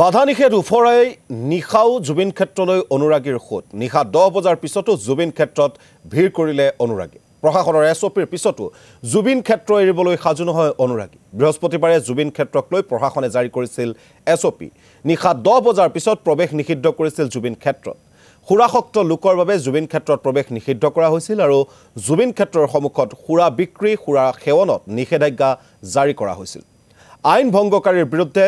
বাধা নিষেধ উফৰাই নিশাও জুবিন ক্ষেত্ৰলৈ অনুৰাগীৰ সোঁত নিশা 10 বজাৰ পিছতো জুবিন ক্ষেত্ৰত ভিৰ কৰিলে অনুৰাগী প্ৰশাসনৰ এছঅপিৰ পিছতো জুবিন ক্ষেত্ৰ এৰিবলৈ সাজু নহয় অনুৰাগী বৃহস্পতিবাৰে জুবিন ক্ষেত্ৰক লৈ প্ৰশাসনে জাৰি কৰিছিল এছঅপি নিশা 10 বজাৰ পিছত প্ৰৱেশ নিষিদ্ধ কৰিছিল জুবিন ক্ষেত্ৰত খুৰাশক্ত লোকৰ বাবে জুবিন ক্ষেত্ৰত প্ৰৱেশ নিষিদ্ধ কৰা হৈছিল আৰু জুবিন ক্ষেত্ৰৰ সন্মুখত খুৰা বিক্ৰী খুৰা সেৱনত নিষেধাজ্ঞা জাৰি কৰা হৈছিল আইন ভংগকাৰীৰ বিৰুদ্ধে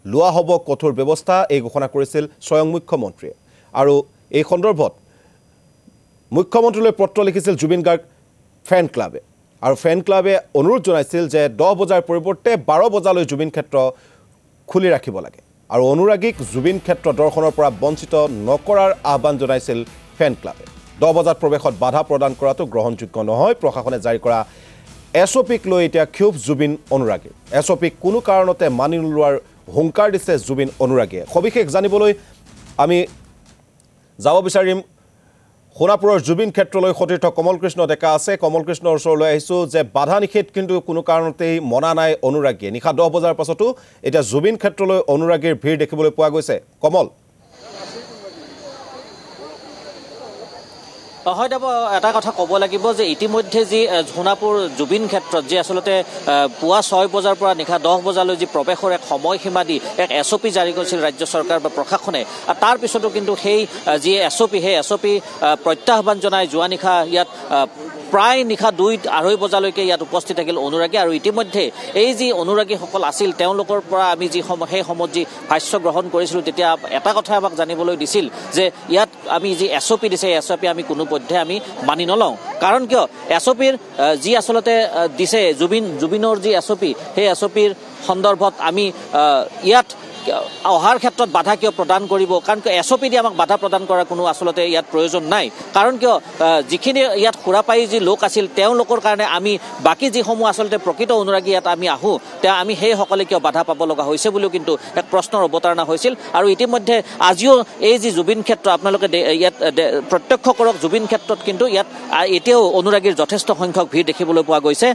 লোৱা হ'ব কঠোৰ ব্যৱস্থা এই ঘোষণা কৰিছিল স্বয়ং মুখ্যমন্ত্ৰীয়ে আৰু এই সন্দৰ্ভত মুখ্যমন্ত্ৰীলৈ পত্ৰ লিখিছিল জুবিন গাৰ্গ ফেন ক্লাবে আৰু ফেন ক্লাবে অনুৰোধ জনাইছিল যে 10 বজাৰ পৰিৱৰ্তে 12 বজালৈ জুবিন ক্ষেত্ৰ খুলি ৰাখিব লাগে আৰু অনুৰাগীক জুবিন ক্ষেত্ৰ দৰ্শনৰ পৰা বঞ্চিত নকৰাৰ আহ্বান জনাইছিল ফেন ক্লাবে 10 বজাত প্ৰৱেশত বাধা প্ৰদান কৰাটো গ্ৰহণযোগ্য নহয় প্ৰশাসনে জাৰি কৰা এছঅপিক লৈ এতিয়া ক্ষোভ জুবিন অনুৰাগী এছঅপিক কোনো কাৰণতে মানি নোলোৱাৰ হুংকাৰ দিছে জুবিন অনুৰাগীয়ে সবিশেষ জানিবলৈ আমি যাব বিচাৰিম সোণাপুৰৰ জুবিন ক্ষেত্ৰলৈ সতীৰ্থ কমল কৃষ্ণ ডেকা আছে কমল কৃষ্ণৰ ওচৰলৈ আহিছো যে বাধা নিষেধ কিন্তু কোনো কাৰণতেই মনা নাই অনুৰাগীয়ে নিশা 10 বজাৰ পাছতো এতিয়া জুবিন ক্ষেত্ৰলৈ অনুৰাগীৰ ভিৰ দেখিবলৈ পোৱা গৈছে কমল হয়তো এটা কথা ক'ব লাগিব যে ইতিমধ্যে যি সোণাপুৰ জুবিন ক্ষেত্ৰত যে আসলতে পুৱা 6 বজাৰ পৰা নিশা 10 বজালৈ যি প্ৰৱেশৰ এক সময়সীমা দি এক এছঅপি জাৰি কৰিছিল ৰাজ্য চৰকাৰ বা প্ৰশাসনে তাৰ পিছতো কিন্তু সেই যি এছঅপি প্ৰত্যাহ্বান জনাই যোৱা নিশা ইয়াত প্ৰায় নিশা 2-2:30 বজালৈকে ইয়াত উপস্থিত থাকিল অনুৰাগী আৰু ইতিমধ্যে এই যি অনুৰাগীসকল আছিল তেওঁলোকৰ পৰা আমি যি সেই সময়ত যি ভাষ্য গ্ৰহণ কৰিছিলোঁ তেতিয়া এটা কথা আমাক জানিবলৈ দিছিল যে ইয়াত আমি যি এছঅপি দিছে এছঅপি আমি কোনো পধ্যে আমি মানি নলওঁ কাৰণ কিয় এছঅপিৰ যি আসলতে দিছে জুবিনৰ যি এছঅপি সেই এছঅপিৰ সন্দৰ্ভত আমি ইয়াত অহাৰ ক্ষেত্ৰত বাধা কিয় প্ৰদান কৰিব কাৰণ এছঅপি দি আমাক বাধা প্ৰদান কৰাৰ কোনো আসলতে ইয়াত প্ৰয়োজন নাই কাৰণ কিয় যিখিনি ইয়াত খুৰাপাই যি লোক আছিল তেওঁলোকৰ কাৰণে আমি বাকী যিসমূহ আসলতে প্ৰকৃত অনুৰাগী ইয়াত আমি আহোঁ তেওঁ আমি সেইসকলে কিয় বাধা পাব লগা হৈছে বুলিও কিন্তু এক প্ৰশ্নৰ অৱতাৰণা হৈছিল আৰু ইতিমধ্যে আজিও এই যি জুবিন ক্ষেত্ৰ আপোনালোকে ইয়াত প্ৰত্যক্ষ কৰক জুবিন ক্ষেত্ৰত কিন্তু ইয়াত এতিয়াও অনুৰাগীৰ যথেষ্ট সংখ্যক ভিৰ দেখিবলৈ পোৱা গৈছে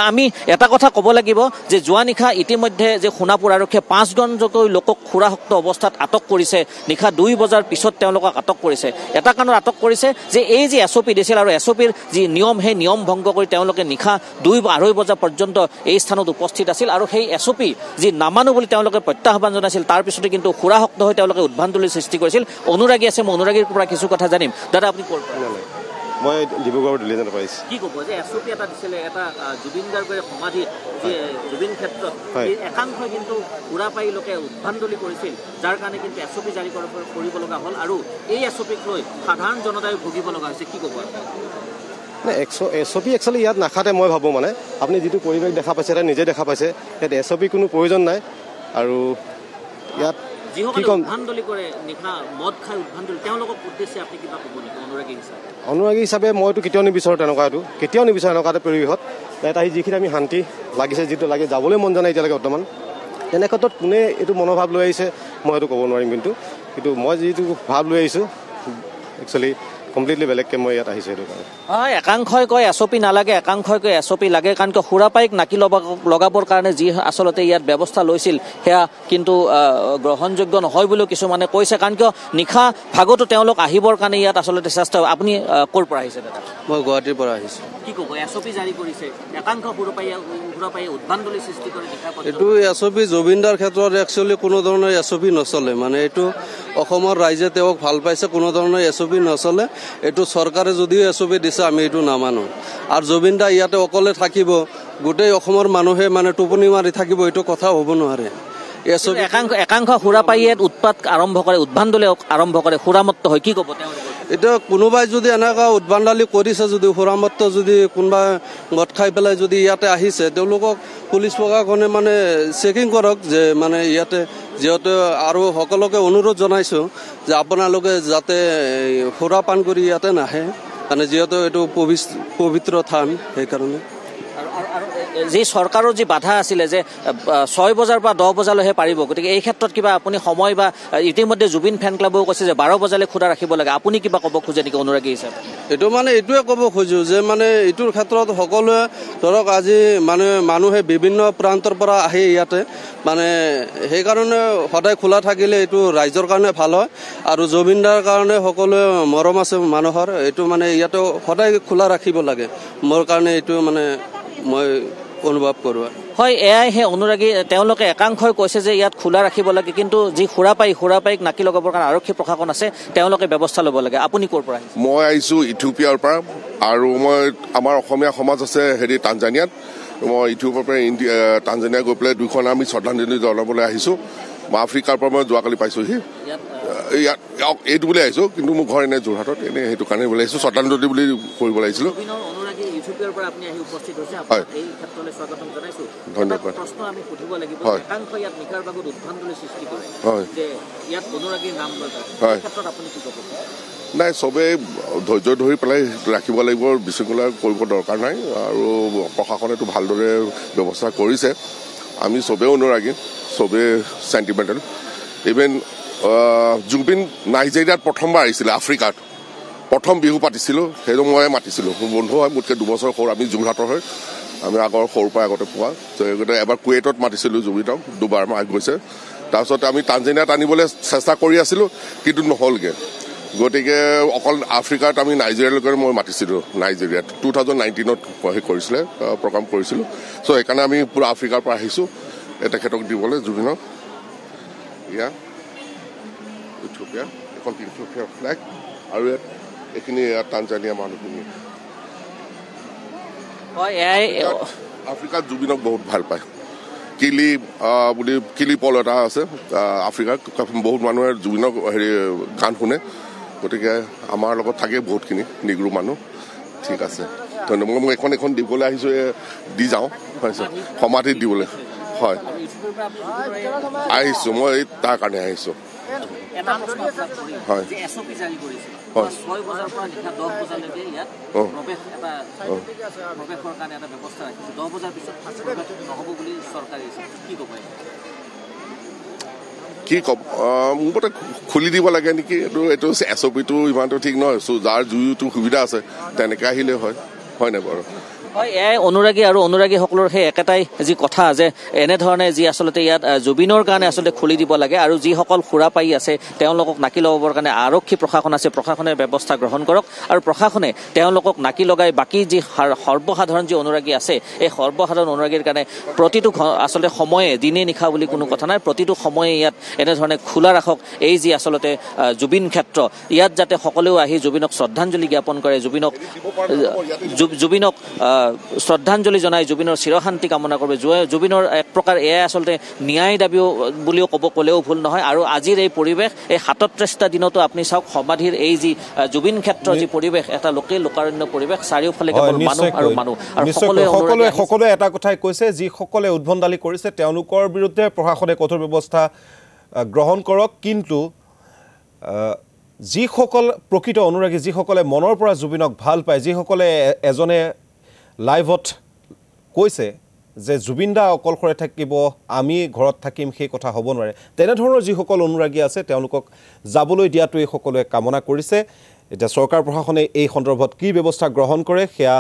আমি এটা কথা ক'ব লাগিব যে যোৱা নিশা ইতিমধ্যে যে সোণাপুৰ আৰক্ষীয়ে 5জনকৈ লোকক খুৰাশক্ত অৱস্থাত আটক কৰিছে নিশা 2 বজাৰ পিছত তেওঁলোকক আটক কৰিছে এটা কাৰণত আটক কৰিছে যে এই যি এছঅপি দিছিল আৰু এছঅপিৰ যি নিয়ম সেই নিয়ম ভংগ কৰি তেওঁলোকে নিশা 2-2:30 বজা পৰ্যন্ত এই স্থানত উপস্থিত আছিল আৰু সেই এছঅপি যি নামানো বুলি তেওঁলোকে প্ৰত্যাহ্বান জনাইছিল তাৰ পিছতে কিন্তু খুৰাশক্ত হৈ তেওঁলোকে উদ্ভণ্ডালিৰ সৃষ্টি কৰিছিল অনুৰাগী আছে মই অনুৰাগীৰ পৰা কিছু কথা জানিম দাদা আপুনি ক'ৰ মই ডিব্ৰুগড় দিল্লীত পাইছোঁ কি ক'ব যে এছঅপি এটা দিছিলে এটা জুবিন গাৰ্গৰ সমাধি জুবিন ক্ষেত্ৰত একাংশই কিন্তু খুৰাপাই লোকে উদ্ভণ্ডালি কৰিছিল যাৰ কাৰণে কিন্তু এছঅপি জাৰি কৰিব লগা হ'ল আৰু এই এছঅপিক লৈ সাধাৰণ জনতাই ভুগিব লগা হৈছে কি ক'ব এছঅপি একচুৱেলি ইয়াত নাখাতে মই ভাবোঁ মানে আপুনি যিটো পৰিৱেশ দেখা পাইছে এটা নিজে দেখা পাইছে ইয়াত এছঅপি কোনো প্ৰয়োজন নাই আৰু ইয়াত অনুৰাগী হিচাপে মইতো কেতিয়াও নিবিচাৰোঁ তেনেকুৱা এটা পৰিৱেশত ইয়াত আহি যিখিনি আমি শান্তি লাগিছে যিটো লাগে যাবলৈ মন যোৱা নাই এতিয়ালৈকে বৰ্তমান তেনে ক্ষেত্ৰত কোনে এইটো মনোভাৱ লৈ আহিছে মই এইটো ক'ব নোৱাৰিম কিন্তু মই যিটো ভাৱ লৈ আহিছোঁ একচুৱেলি কমপ্লিটলি বেলেগকৈ মই ইয়াত আহিছোঁ এইটো কাৰণে হয় একাংশই কয় এছঅপি নালাগে একাংশই কয় এছঅপি লাগে কাৰণ কিয় খুৰাপাইক নাকি লগাবৰ কাৰণে যি আচলতে ইয়াত ব্যৱস্থা লৈছিল সেয়া কিন্তু গ্ৰহণযোগ্য নহয় বুলিও কিছুমানে কৈছে কাৰণ কিয় নিশা ভাগতো তেওঁলোক আহিবৰ কাৰণে ইয়াত আচলতে চেষ্টা আপুনি ক'ৰ পৰা আহিছে দাদা মই গুৱাহাটীৰ পৰা আহিছোঁ কি ক'ব এছঅপি জাৰি কৰিছে একাংশ খুৰাপাই উদ্ভণ্ডালি সৃষ্টি কৰি এইটো এছঅপি জুবিনদাৰ ক্ষেত্ৰত একচুৱেলি কোনো ধৰণৰ এছঅপি নচলে মানে এইটো অসমৰ ৰাইজে তেওঁক ভাল পাইছে কোনো ধৰণৰ এছঅপি নচলে এইটো চৰকাৰে যদিও এছঅপি দিছে আমি এইটো নামানো আৰু জুবিন দা ইয়াতে অকলে থাকিব গোটেই অসমৰ মানুহে মানে টোপনি মাৰি থাকিব এইটো কথা হ'ব নোৱাৰে একাংশ খুৰাপাই ইয়াত উৎপাত আৰম্ভ কৰে উদ্ভণ্ডালি আৰম্ভ কৰে খুৰামত্ত হয় কি ক'ব তেওঁলোকে এতিয়া কোনোবাই যদি এনেকুৱা উদ্ভণ্ডালি কৰিছে যদি খুৰামত্ত যদি কোনোবাই মদ খাই পেলাই যদি ইয়াতে আহিছে তেওঁলোকক পুলিচ প্ৰশাসনে মানে চেকিং কৰক যে মানে ইয়াতে যিহেতু আৰু সকলোকে অনুৰোধ জনাইছোঁ যে আপোনালোকে যাতে সুৰাপান কৰি ইয়াতে নাহে মানে যিহেতু এইটো পবিত্ৰ থান সেইকাৰণে যি চৰকাৰৰ যি বাধা আছিলে যে 6 বজাৰ পৰা 10 বজালৈহে পাৰিব, গতিকে এই ক্ষেত্ৰত কিবা আপুনি সময় বা ইতিমধ্যে জুবিন ফেন ক্লাবেও কৈছে যে 12 বজালৈ খোলা ৰাখিব লাগে, আপুনি কিবা ক'ব খোজে নেকি অনুৰাগী হিচাপে? এইটো মানে এইটোৱে ক'ব খোজো যে মানে এইটোৰ ক্ষেত্ৰত সকলোৱে ধৰক আজি মানুহে বিভিন্ন প্ৰান্তৰ পৰা আহি ইয়াতে মানে সেইকাৰণে সদায় খোলা থাকিলে এইটো ৰাইজৰ কাৰণে ভাল হয় আৰু জুবিনদাৰ কাৰণে সকলোৱে মৰম আছে মানুহৰ, এইটো মানে ইয়াতে সদায় খোলা ৰাখিব লাগে, মোৰ কাৰণে এইটো মানে মই অনুভৱ কৰোঁ। হয়, এয়াই সেই অনুৰাগী, তেওঁলোকে একাংশই কৈছে যে ইয়াত খোলা ৰাখিব লাগে, কিন্তু যি সুৰাপায়ীক নাকি লগাবৰ কাৰণে আৰক্ষী প্ৰশাসন আছে, তেওঁলোকে ব্যৱস্থা ল'ব লাগে। আপুনি ক'ৰ পৰা আহিছে? মই আহিছোঁ ইথিওপিয়াৰ পৰা, আৰু মই আমাৰ অসমীয়া সমাজ আছে টানজানিয়াত, মই ইথিওপিয়াৰ পৰা টানজানিয়া গৈ পেলাই 2খন আমি শ্ৰদ্ধাঞ্জলি জনাবলৈ আহিছোঁ। মই আফ্ৰিকাৰ পৰা মই যোৱাকালি পাইছোঁহি, ইয়াত এইটো বুলি আহিছোঁ, কিন্তু মোৰ ঘৰ এনেই যোৰহাটত, এনেই সেইটো কাৰণে বুলি আহিছোঁ, শ্ৰদ্ধাঞ্জলি বুলি কৰিব লাগিছিলোঁ। ধন্যবাদ। নাই, চবেই ধৈৰ্য ধৰি পেলাই ৰাখিব লাগিব, বিশৃংখলা কৰিব দৰকাৰ নাই, আৰু প্ৰশাসনেতো ভালদৰে ব্যৱস্থা কৰিছে। আমি চবেই অনুৰাগী, চবেই চেণ্টিমেণ্টেল। ইভেন জুবিন নাইজেৰিয়াত প্ৰথমবাৰ আহিছিলে, আফ্ৰিকাত প্ৰথম বিহু পাতিছিলোঁ, সেইটো মই মাতিছিলোঁ। মোৰ বন্ধু হয়, মোতকৈ 2 বছৰ সৰু, আমি যোৰহাটৰ হয়, আমি আগৰ সৰুৰ পৰা আগতে পোৱা। এবাৰ কুৱেইটত মাতিছিলোঁ জুবিনক, 2বাৰ গৈছে। তাৰপিছত আমি টানজানিয়াত আনিবলৈ চেষ্টা কৰি আছিলোঁ, কিন্তু নহ'লগৈ। গতিকে অকল আফ্ৰিকাত আমি নাইজেৰিয়ালৈকে মই মাতিছিলোঁ, নাইজেৰিয়াত 2019ত কৰিছিলে, প্ৰগ্ৰাম কৰিছিলোঁ। চ' সেইকাৰণে আমি পূৰা আফ্ৰিকাৰ পৰা আহিছোঁ তেখেতক দিবলৈ, জুবিনক। ইয়াত ইথিওপিয়া, এখন ইথিওপিয়াৰ ফ্লেগ, আৰু ইয়াত এইখিনি টানজানিয়া মানুহখিনি। আফ্ৰিকাত জুবিনক বহুত ভাল পায়। কিলি পল এটা আছে আফ্ৰিকাত, বহুত মানুহে জুবিনক গান শুনে, গতিকে আমাৰ লগত থাকে বহুতখিনি নিগ্ৰো মানুহ। ঠিক আছে, ধন্যবাদ। মই এখন দিবলৈ আহিছোঁ, দি যাওঁ সমাধিত দিবলৈ। হয়, আহিছোঁ, মই তাৰ কাৰণে আহিছোঁ। হয়, কি ক'ম, মোৰ মতে খুলি দিব লাগে নেকি, এইটো SOPটো ইমানটো ঠিক নহয়, যাৰ যিটো সুবিধা আছে তেনেকৈ আহিলেই হয়, হয় নাই বাৰু? হয়, এয়াই অনুৰাগী আৰু অনুৰাগীসকলৰ সেই একেটাই যি কথা যে এনেধৰণে যি আচলতে ইয়াত জুবিনৰ কাৰণে আচলতে খুলি দিব লাগে, আৰু যিসকল সুৰাপায়ী আছে তেওঁলোকক নাকি লগাবৰ কাৰণে আৰক্ষী প্ৰশাসন আছে, প্ৰশাসনে ব্যৱস্থা গ্ৰহণ কৰক, আৰু প্ৰশাসনে তেওঁলোকক নাকি লগাই বাকী যি সৰ্বসাধাৰণ যি অনুৰাগী আছে, এই সৰ্বসাধাৰণ অনুৰাগীৰ কাৰণে প্ৰতিটো আচলতে সময়ে, দিনে নিশা বুলি কোনো কথা নাই, প্ৰতিটো সময়ে ইয়াত এনেধৰণে খোলা ৰাখক। এই যি আচলতে জুবিন ক্ষেত্ৰ, ইয়াত যাতে সকলোৱে আহি জুবিনক শ্ৰদ্ধাঞ্জলি জ্ঞাপন কৰে, জুবিনক শ্ৰদ্ধাঞ্জলি জনাই, জুবিনৰ চিৰশান্তি কামনা কৰিব। জুবিনৰ এক প্ৰকাৰ এয়াই আচলতে ন্যায় দাবীও বুলিও ক'লেও ভুল নহয়। আৰু আজিৰ এই পৰিৱেশ, এই 37টা দিনতো আপুনি চাওক, সমাধিৰ এই যি জুবিন ক্ষেত্ৰৰ যি পৰিৱেশ, এটা লোকাৰণ্য পৰিৱেশ, চাৰিওফালে কেৱল মানুহ আৰু মানুহ। আৰু সকলোৱে এটা কথাই কৈছে, যিসকলে উদ্ভণ্ডালি কৰিছে তেওঁলোকৰ বিৰুদ্ধে প্ৰশাসনে কঠোৰ ব্যৱস্থা গ্ৰহণ কৰক, কিন্তু যিসকল প্ৰকৃত অনুৰাগী, যিসকলে মনৰ পৰা জুবিনক ভাল পায়, যিসকলে এজনে লাইভত কৈছে যে জুবিন দা অকলশৰে থাকিব, আমি ঘৰত থাকিম, সেই কথা হ'ব নোৱাৰে, তেনেধৰণৰ যিসকল অনুৰাগী আছে তেওঁলোকক যাবলৈ দিয়াটোৱে সকলোৱে কামনা কৰিছে। এতিয়া চৰকাৰ প্ৰশাসনে এই সন্দৰ্ভত কি ব্যৱস্থা গ্ৰহণ কৰে সেয়া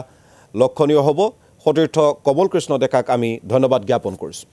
লক্ষণীয় হ'ব। সতীৰ্থ কমল কৃষ্ণ ডেকাক আমি ধন্যবাদ জ্ঞাপন কৰিছোঁ।